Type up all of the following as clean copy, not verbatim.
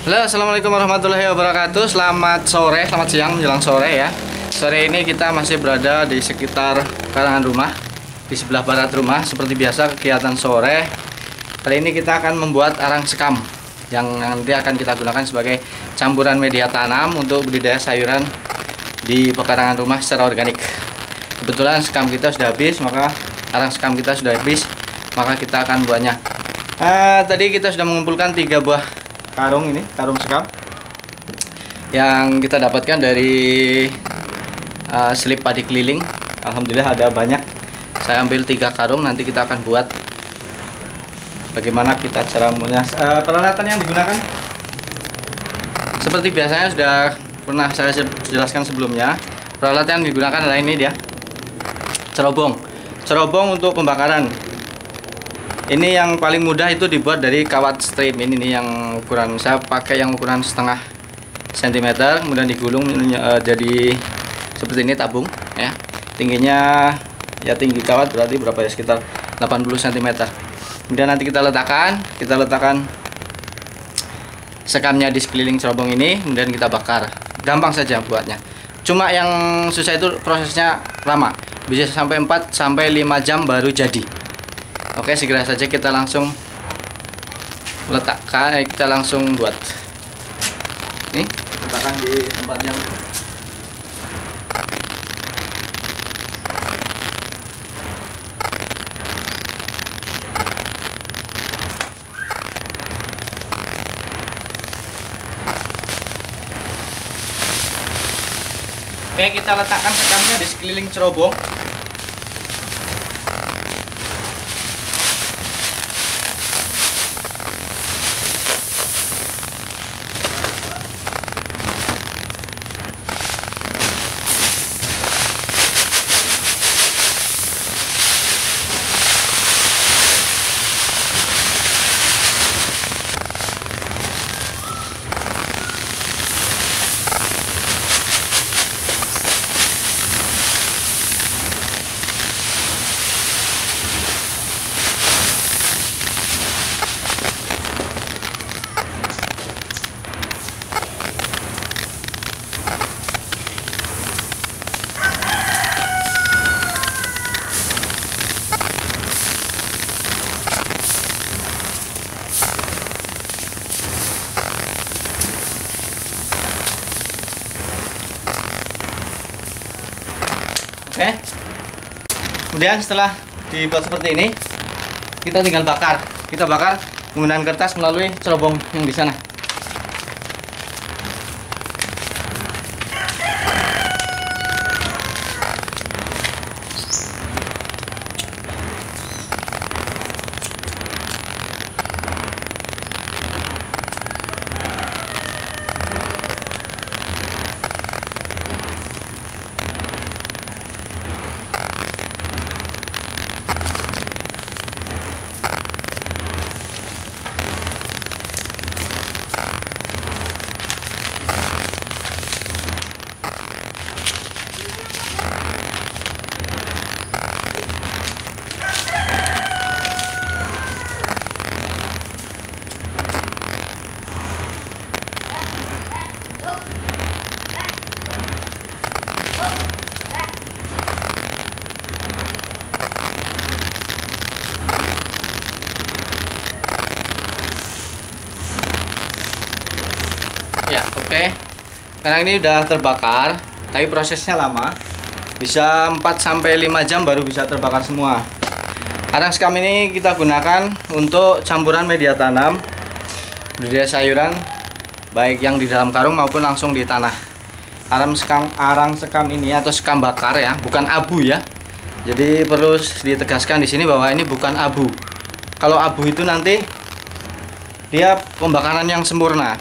Halo, assalamualaikum warahmatullahi wabarakatuh. Selamat sore, selamat siang menjelang sore ya. Sore ini kita masih berada di sekitar karangan rumah, di sebelah barat rumah. Seperti biasa kegiatan sore. Kali ini kita akan membuat arang sekam yang nanti akan kita gunakan sebagai campuran media tanam untuk budidaya sayuran di pekarangan rumah secara organik. Kebetulan sekam kita sudah habis, maka arang sekam kita sudah habis, maka kita akan buatnya. Tadi kita sudah mengumpulkan 3 buah karung ini, karung sekam yang kita dapatkan dari slip padi keliling. Alhamdulillah ada banyak. Saya ambil 3 karung, nanti kita akan buat bagaimana kita cara membuatnya. Peralatan yang digunakan seperti biasanya sudah pernah saya jelaskan sebelumnya. Peralatan yang digunakan adalah ini dia, cerobong untuk pembakaran. Ini yang paling mudah itu dibuat dari kawat stream. Ini nih yang ukuran, saya pakai yang ukuran setengah sentimeter, kemudian digulung jadi seperti ini tabung ya. Tingginya ya, tinggi kawat berarti berapa ya, sekitar 80 cm. Kemudian nanti kita letakkan sekamnya di sekeliling cerobong ini, kemudian kita bakar. Gampang saja buatnya. Cuma yang susah itu prosesnya lama. Bisa sampai 4 sampai 5 jam baru jadi. Oke, segera saja kita langsung letakkan, kita langsung buat. Nih, letakkan di tempatnya. Oke, kita letakkan sekamnya di sekeliling cerobong. Oke. Kemudian setelah dibuat seperti ini, kita tinggal bakar. Kita bakar menggunakan kertas melalui cerobong yang di sana. Ya, oke. Karena ini udah terbakar, tapi prosesnya lama. Bisa 4 sampai 5 jam baru bisa terbakar semua. Arang sekam ini kita gunakan untuk campuran media tanam budidaya sayuran, baik yang di dalam karung maupun langsung di tanah. Arang sekam ini atau sekam bakar ya, bukan abu ya. Jadi perlu ditegaskan di sini bahwa ini bukan abu. Kalau abu itu nanti dia pembakaran yang sempurna,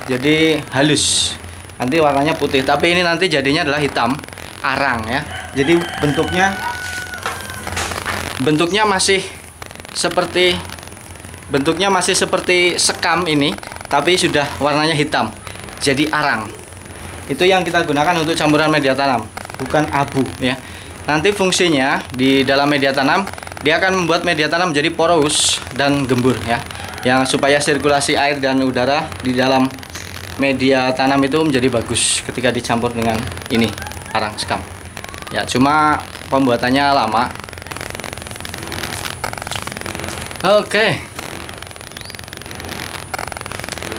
jadi halus, nanti warnanya putih. Tapi ini nanti jadinya adalah hitam, arang ya. Jadi bentuknya masih seperti sekam ini, tapi sudah warnanya hitam, jadi arang. Itu yang kita gunakan untuk campuran media tanam, bukan abu ya. Nanti fungsinya di dalam media tanam, dia akan membuat media tanam menjadi porous dan gembur ya, yang supaya sirkulasi air dan udara di dalam media tanam itu menjadi bagus ketika dicampur dengan ini arang sekam. Ya, cuma pembuatannya lama. Oke.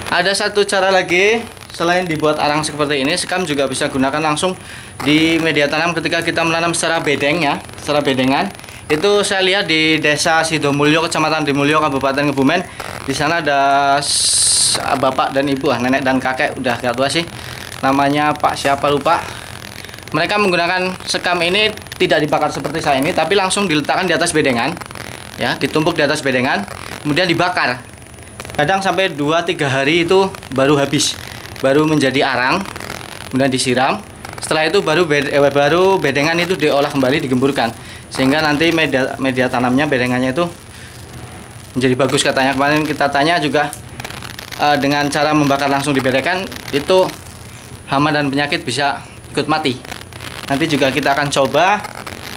Ada satu cara lagi selain dibuat arang seperti ini, sekam juga bisa gunakan langsung di media tanam ketika kita menanam secara bedeng ya, secara bedengan. Itu saya lihat di Desa Sidomulyo, Kecamatan Dimulyo, Kabupaten Kebumen. Di sana ada bapak dan ibu, nenek dan kakek, udah gak tua sih. Namanya Pak siapa lupa. Mereka menggunakan sekam ini tidak dibakar seperti saya ini, tapi langsung diletakkan di atas bedengan. Ya, ditumpuk di atas bedengan, kemudian dibakar. Kadang sampai 2-3 hari itu baru habis, baru menjadi arang, kemudian disiram. Setelah itu baru bedengan itu diolah kembali, digemburkan, sehingga nanti media tanamnya, bedengannya itu menjadi bagus katanya. Kemarin kita tanya juga dengan cara membakar langsung di bedengan itu hama dan penyakit bisa ikut mati. Nanti juga kita akan coba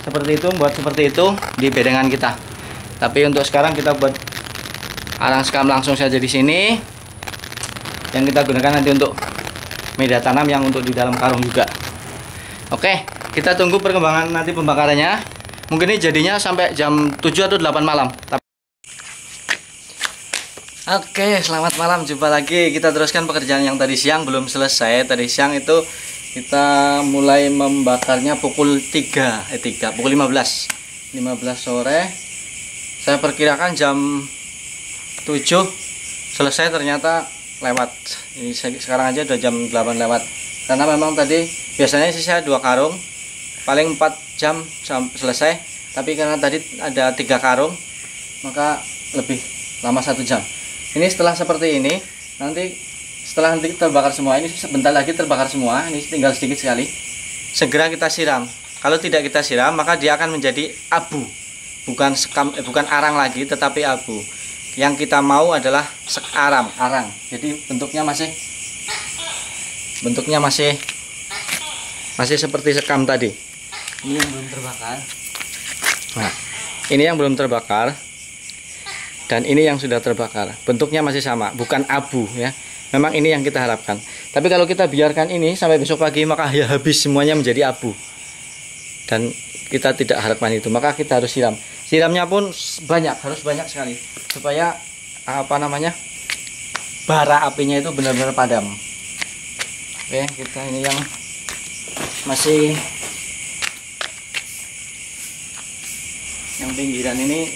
seperti itu, buat seperti itu di bedengan kita. Tapi untuk sekarang kita buat arang sekam langsung saja di sini, yang kita gunakan nanti untuk media tanam yang untuk di dalam karung juga. Oke, kita tunggu perkembangan nanti pembakarannya. Mungkin ini jadinya sampai jam 7 atau 8 malam. Oke, selamat malam, jumpa lagi. Kita teruskan pekerjaan yang tadi siang belum selesai. Tadi siang itu kita mulai membakarnya pukul 3, pukul 15 sore. Saya perkirakan jam 7 selesai, ternyata lewat. Ini sekarang aja udah jam 8 lewat. Karena memang tadi biasanya sih saya 2 karung, paling 4 jam selesai. Tapi karena tadi ada 3 karung, maka lebih lama 1 jam. Ini setelah seperti ini, setelah nanti terbakar semua, ini sebentar lagi terbakar semua, ini tinggal sedikit sekali. Segera kita siram. Kalau tidak kita siram, maka dia akan menjadi abu. Bukan arang lagi, tetapi abu. Yang kita mau adalah arang. Jadi bentuknya masih seperti sekam tadi. Ini yang belum terbakar. Nah, ini yang belum terbakar. Dan ini yang sudah terbakar. Bentuknya masih sama, bukan abu ya. Memang ini yang kita harapkan. Tapi kalau kita biarkan ini sampai besok pagi, maka ya habis semuanya menjadi abu. Dan kita tidak harapkan itu. Maka kita harus siram. Siramnya pun harus banyak sekali, supaya bara apinya itu benar-benar padam. Oke, kita ini yang masih yang pinggiran ini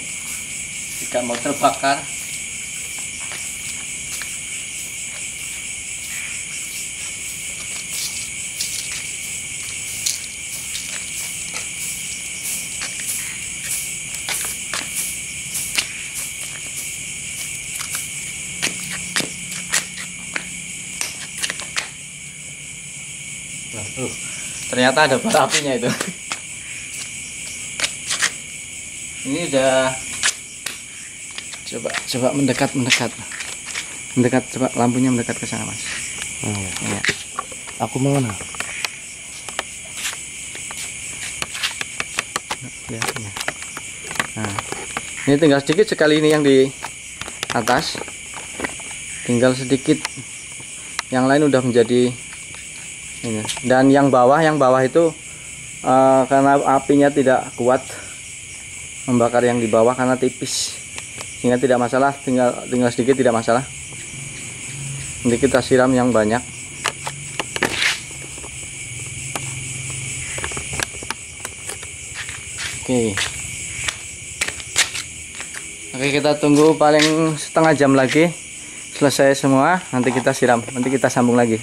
tidak mau terbakar. Ternyata ada bara apinya itu. Ini udah coba mendekat, coba lampunya mendekat ke sana, Mas. Ya. Aku mau mana? Ya. Nah, ini tinggal sedikit sekali, ini yang di atas, tinggal sedikit, yang lain udah menjadi ini. Dan yang bawah itu karena apinya tidak kuat membakar yang di bawah karena tipis, sehingga tidak masalah, tinggal sedikit, tidak masalah. Nanti kita siram yang banyak. Oke, kita tunggu paling setengah jam lagi selesai semua, nanti kita siram, nanti kita sambung lagi.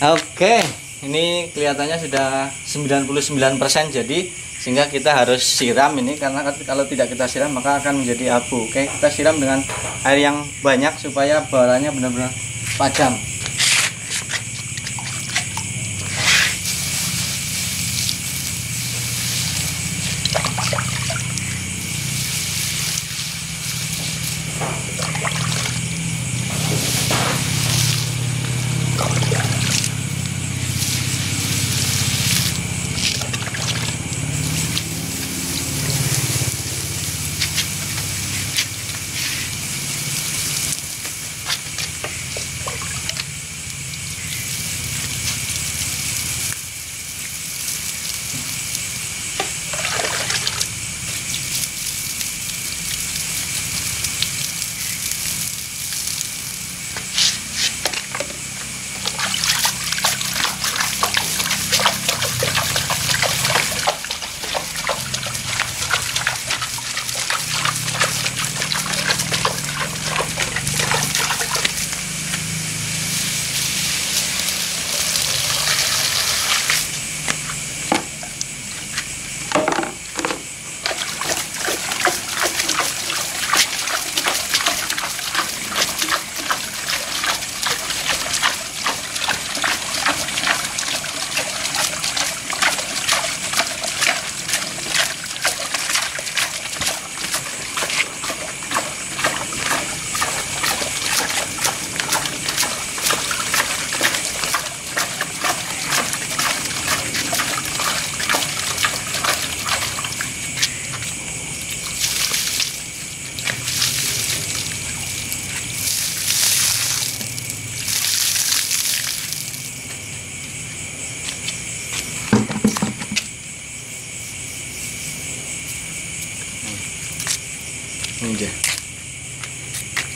Oke, ini kelihatannya sudah 99% jadi, sehingga kita harus siram ini, karena kalau tidak kita siram maka akan menjadi abu. Oke, kita siram dengan air yang banyak supaya baranya benar-benar padam.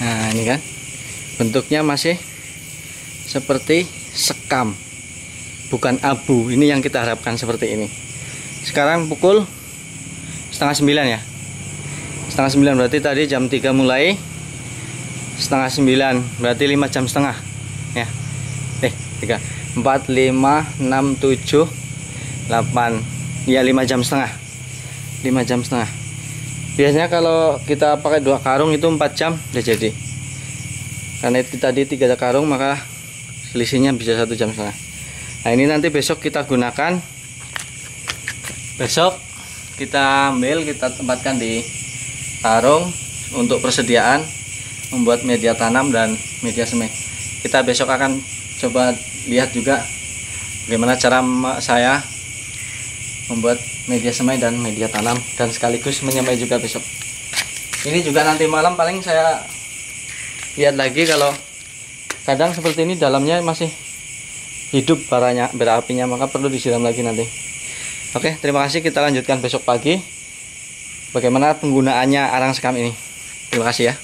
Nah ini kan bentuknya masih seperti sekam, bukan abu. Ini yang kita harapkan seperti ini. Sekarang pukul setengah 9 ya. Setengah 9 berarti tadi jam 3 mulai. Setengah 9 berarti 5 jam setengah ya. 3 4 5 6 7 8 ya, 5 jam setengah. 5 jam setengah. Biasanya kalau kita pakai 2 karung itu 4 jam udah jadi. Karena itu tadi 3 karung, maka selisihnya bisa 1 jam setengah. Nah ini nanti besok kita gunakan. Besok kita ambil, kita tempatkan di karung untuk persediaan membuat media tanam dan media semai. Kita besok akan coba lihat juga bagaimana cara saya membuat media semai dan media tanam, dan sekaligus menyemai juga besok. Ini juga nanti malam paling saya lihat lagi, kalau kadang seperti ini dalamnya masih hidup bara apinya, maka perlu disiram lagi nanti. Oke, terima kasih. Kita lanjutkan besok pagi bagaimana penggunaannya arang sekam ini. Terima kasih ya.